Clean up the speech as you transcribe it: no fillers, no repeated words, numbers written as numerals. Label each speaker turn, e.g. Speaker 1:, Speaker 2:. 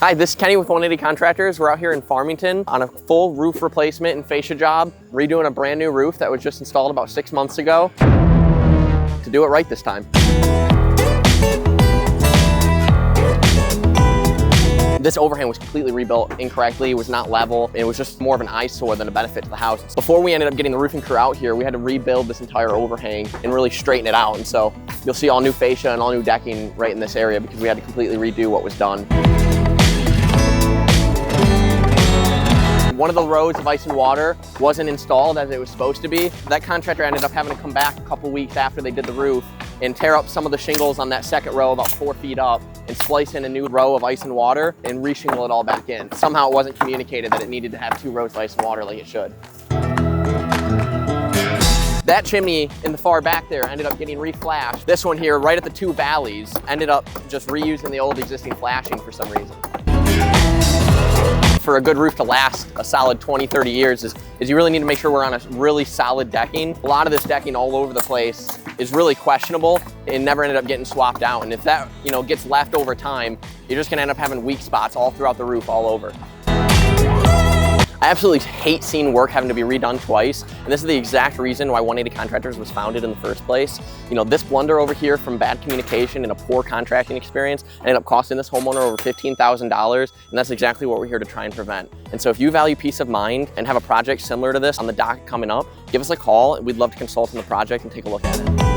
Speaker 1: Hi, this is Kenny with 180 Contractors. We're out here in Farmington on a full roof replacement and fascia job, redoing a brand new roof that was just installed about 6 months ago to do it right this time. This overhang was completely rebuilt incorrectly. It was not level. It was just more of an eyesore than a benefit to the house. Before we ended up getting the roofing crew out here, we had to rebuild this entire overhang and really straighten it out. And so you'll see all new fascia and all new decking right in this area because we had to completely redo what was done. One of the rows of ice and water wasn't installed as it was supposed to be. That contractor ended up having to come back a couple weeks after they did the roof and tear up some of the shingles on that second row about 4 feet up and splice in a new row of ice and water and re-shingle it all back in. Somehow it wasn't communicated that it needed to have 2 rows of ice and water like it should. That chimney in the far back there ended up getting re-flashed. This one here, right at the 2 valleys, ended up just reusing the old existing flashing for some reason. For a good roof to last a solid 20, 30 years is you really need to make sure we're on a really solid decking. A lot of this decking all over the place is really questionable and never ended up getting swapped out. And if that gets left over time, you're just gonna end up having weak spots all throughout the roof all over. I absolutely hate seeing work having to be redone twice, and this is the exact reason why 180 Contractors was founded in the first place. This blunder over here from bad communication and a poor contracting experience ended up costing this homeowner over $15,000, and that's exactly what we're here to try and prevent. And so if you value peace of mind and have a project similar to this on the docket coming up, give us a call, and we'd love to consult on the project and take a look at it.